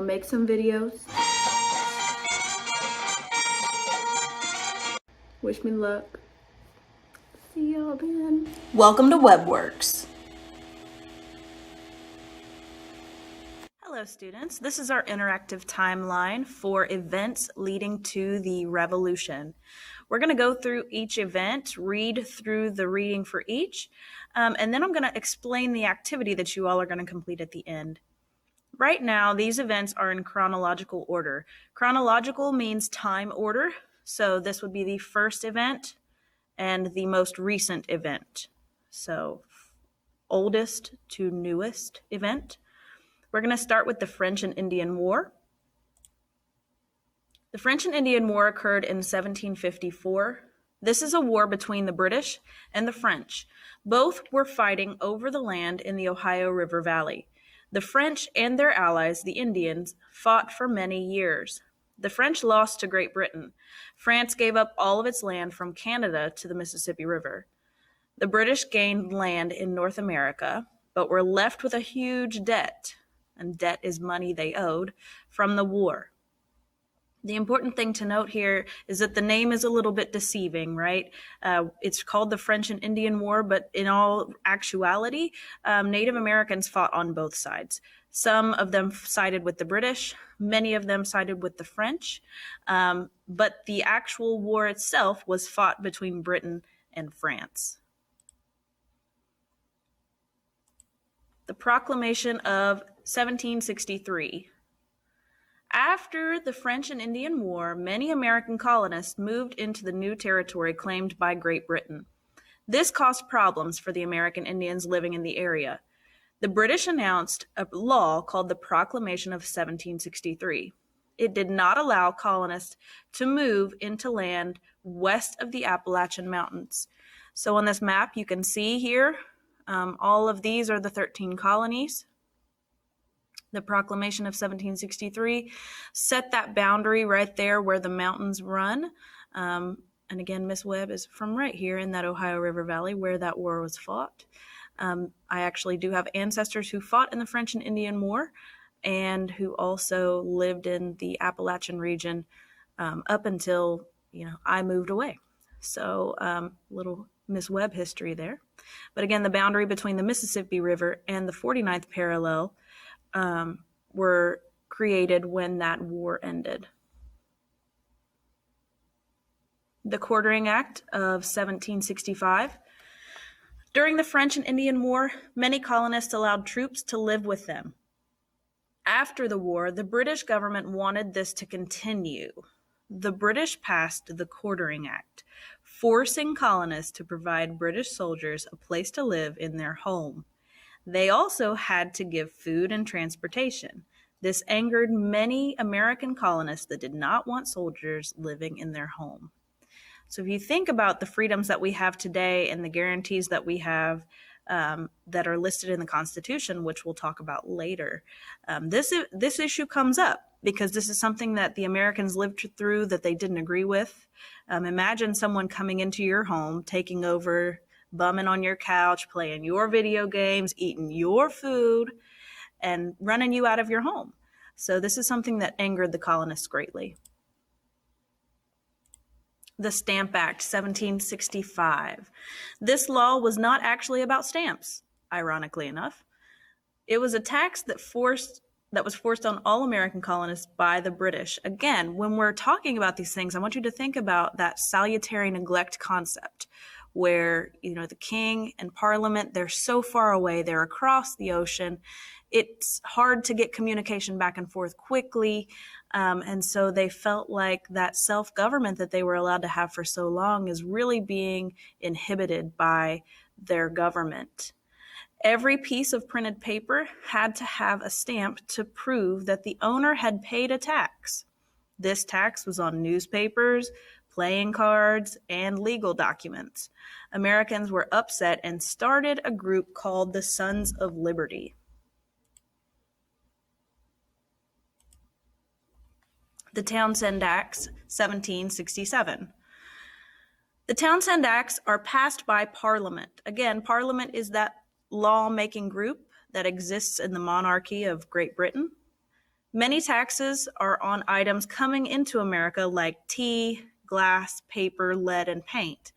gonna make some videos. Wish me luck. See y'all then. Welcome to WebWorks. Hello students, this is our interactive timeline for events leading to the revolution. We're going to go through each event, read through the reading for each, and then I'm going to explain the activity that you all are going to complete at the end. Right now, these events are in chronological order. Chronological means time order, so this would be the first event and the most recent event. So oldest to newest event. We're going to start with the French and Indian War. The French and Indian War occurred in 1754. This is a war between the British and the French. Both were fighting over the land in the Ohio River Valley. The French and their allies, the Indians, fought for many years. The French lost to Great Britain. France gave up all of its land from Canada to the Mississippi River. The British gained land in North America, but were left with a huge debt, and debt is money they owed, from the war. The important thing to note here is that the name is a little bit deceiving, right? It's called the French and Indian War, but in all actuality, Native Americans fought on both sides. Some of them sided with the British, many of them sided with the French, but the actual war itself was fought between Britain and France. The Proclamation of 1763. After the French and Indian War, many American colonists moved into the new territory claimed by Great Britain. This caused problems for the American Indians living in the area. The British announced a law called the Proclamation of 1763. It did not allow colonists to move into land west of the Appalachian Mountains. So on this map, you can see here, all of these are the 13 colonies. The Proclamation of 1763 set that boundary right there where the mountains run. And again, Miss Webb is from right here in that Ohio River Valley where that war was fought. I actually do have ancestors who fought in the French and Indian War and who also lived in the Appalachian region up until, I moved away. So little Miss Webb history there. But again, the boundary between the Mississippi River and the 49th parallel were created when that war ended. The Quartering Act of 1765. During the French and Indian War, many colonists allowed troops to live with them. After the war, the British government wanted this to continue. The British passed the Quartering Act, forcing colonists to provide British soldiers a place to live in their home. They also had to give food and transportation. This angered many American colonists that did not want soldiers living in their home. So if you think about the freedoms that we have today and the guarantees that we have that are listed in the Constitution, which we'll talk about later, this issue comes up because this is something that the Americans lived through that they didn't agree with. Imagine someone coming into your home, taking over, bumming on your couch, playing your video games, eating your food, and running you out of your home. So this is something that angered the colonists greatly. The Stamp Act, 1765. This law was not actually about stamps, ironically enough. It was a tax that was forced on all American colonists by the British. Again, when we're talking about these things, I want you to think about that salutary neglect concept where, the king and parliament, they're so far away, they're across the ocean. It's hard to get communication back and forth quickly. And so they felt like that self-government that they were allowed to have for so long is really being inhibited by their government. Every piece of printed paper had to have a stamp to prove that the owner had paid a tax. This tax was on newspapers, playing cards, and legal documents. Americans were upset and started a group called the Sons of Liberty. The Townshend Acts, 1767. The Townshend Acts are passed by Parliament. Again, Parliament is that law-making group that exists in the monarchy of Great Britain. Many taxes are on items coming into America like tea, glass, paper, lead, and paint.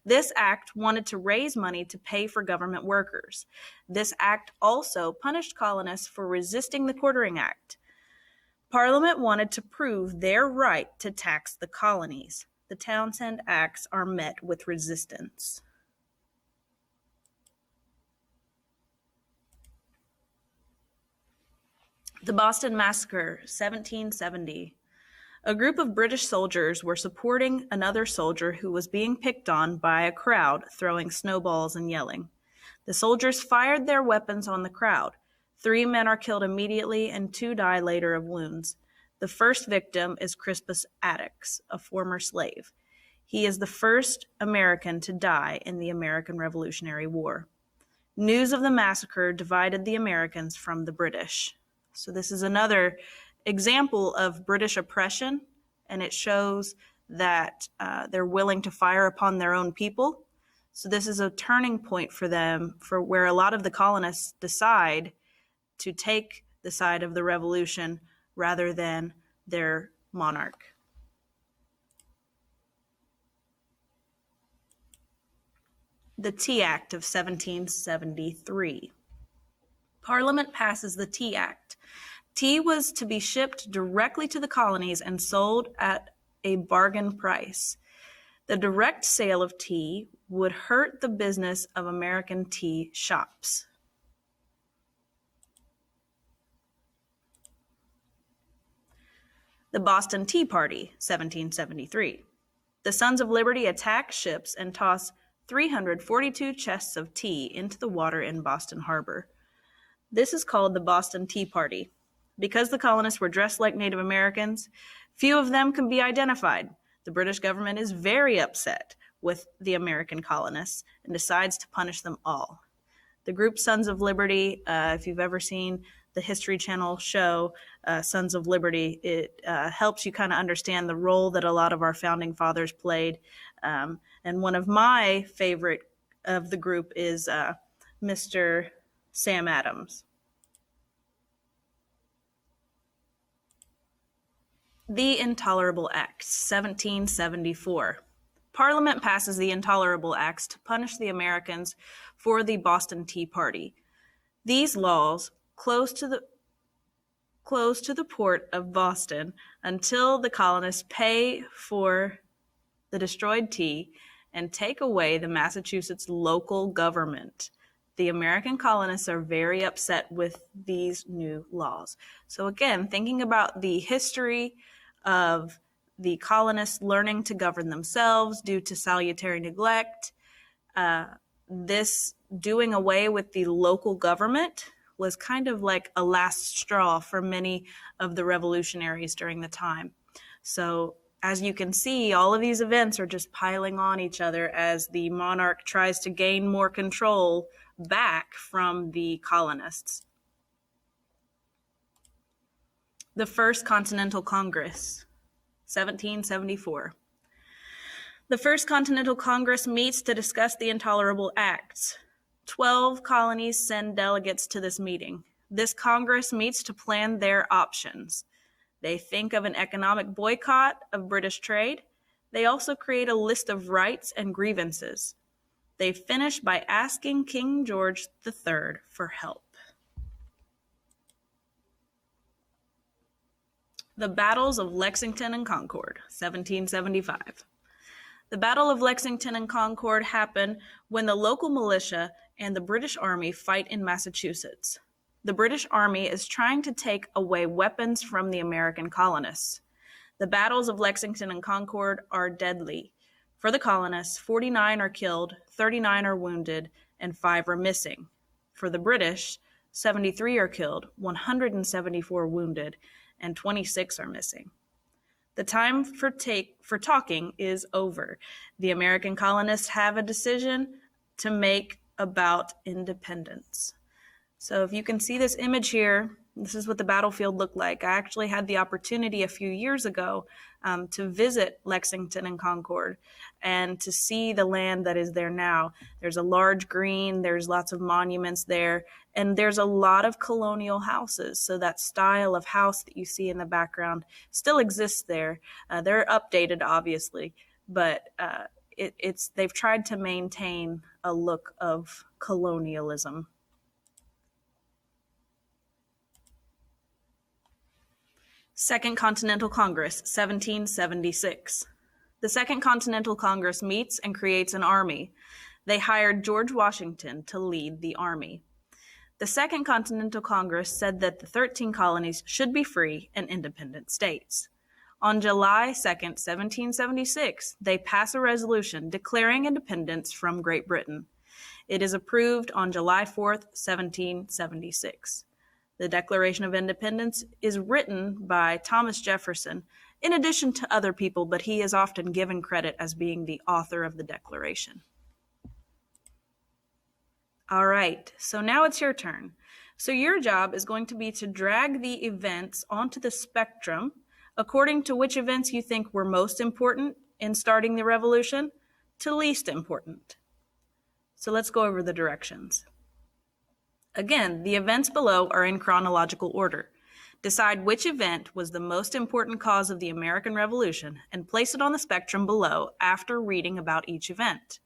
This act wanted to raise money to pay for government workers. This act also punished colonists for resisting the Quartering Act. Parliament wanted to prove their right to tax the colonies. The Townshend Acts are met with resistance. The Boston Massacre, 1770. A group of British soldiers were supporting another soldier who was being picked on by a crowd throwing snowballs and yelling. The soldiers fired their weapons on the crowd. 3 men are killed immediately and 2 die later of wounds. The first victim is Crispus Attucks, a former slave. He is the first American to die in the American Revolutionary War. News of the massacre divided the Americans from the British. So this is another example of British oppression, and it shows that they're willing to fire upon their own people. So this is a turning point for them, for where a lot of the colonists decide to take the side of the revolution rather than their monarch. The Tea Act of 1773. Parliament passes the Tea Act. Tea was to be shipped directly to the colonies and sold at a bargain price. The direct sale of tea would hurt the business of American tea shops. The Boston Tea Party, 1773. The Sons of Liberty attack ships and toss 342 chests of tea into the water in Boston Harbor. This is called the Boston Tea Party. Because the colonists were dressed like Native Americans, few of them can be identified. The British government is very upset with the American colonists and decides to punish them all. The group Sons of Liberty, if you've ever seen the History Channel show Sons of Liberty, it helps you kind of understand the role that a lot of our founding fathers played. And one of my favorite of the group is Mr. Sam Adams. The Intolerable Acts, 1774. Parliament passes the Intolerable Acts to punish the Americans for the Boston Tea Party. These laws close to the port of Boston until the colonists pay for the destroyed tea and take away the Massachusetts local government. The American colonists are very upset with these new laws. So again, thinking about the history of the colonists learning to govern themselves due to salutary neglect, this doing away with the local government was kind of like a last straw for many of the revolutionaries during the time. So as you can see, all of these events are just piling on each other as the monarch tries to gain more control back from the colonists. The First Continental Congress, 1774. The First Continental Congress meets to discuss the Intolerable Acts. 12 colonies send delegates to this meeting. This Congress meets to plan their options. They think of an economic boycott of British trade. They also create a list of rights and grievances. They finish by asking King George III for help. The Battles of Lexington and Concord, 1775. The Battle of Lexington and Concord happened when the local militia and the British Army fight in Massachusetts. The British Army is trying to take away weapons from the American colonists. The battles of Lexington and Concord are deadly. For the colonists, 49 are killed, 39 are wounded, and 5 are missing. For the British, 73 are killed, 174 wounded, and 26 are missing. The time for talking is over. The American colonists have a decision to make about independence. So if you can see this image here, this is what the battlefield looked like. I actually had the opportunity a few years ago to visit Lexington and Concord and to see the land that is there now. There's a large green, there's lots of monuments there, and there's a lot of colonial houses. So that style of house that you see in the background still exists there. They're updated, obviously, but they've tried to maintain a look of colonialism. Second Continental Congress, 1776. The Second Continental Congress meets and creates an army. They hired George Washington to lead the army. The Second Continental Congress said that the 13 colonies should be free and independent states. On July 2nd, 1776, they pass a resolution declaring independence from Great Britain. It is approved on July 4th, 1776. The Declaration of Independence is written by Thomas Jefferson, in addition to other people, but he is often given credit as being the author of the Declaration. All right, so now it's your turn. So your job is going to be to drag the events onto the spectrum according to which events you think were most important in starting the revolution to least important. So let's go over the directions. Again, the events below are in chronological order. Decide which event was the most important cause of the American Revolution and place it on the spectrum below after reading about each event.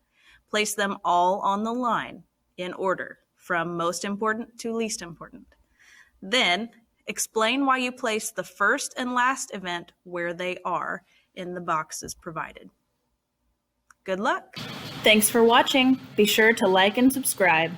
Place them all on the line in order, from most important to least important. Then, explain why you place the first and last event where they are in the boxes provided. Good luck! Thanks for watching. Be sure to like and subscribe.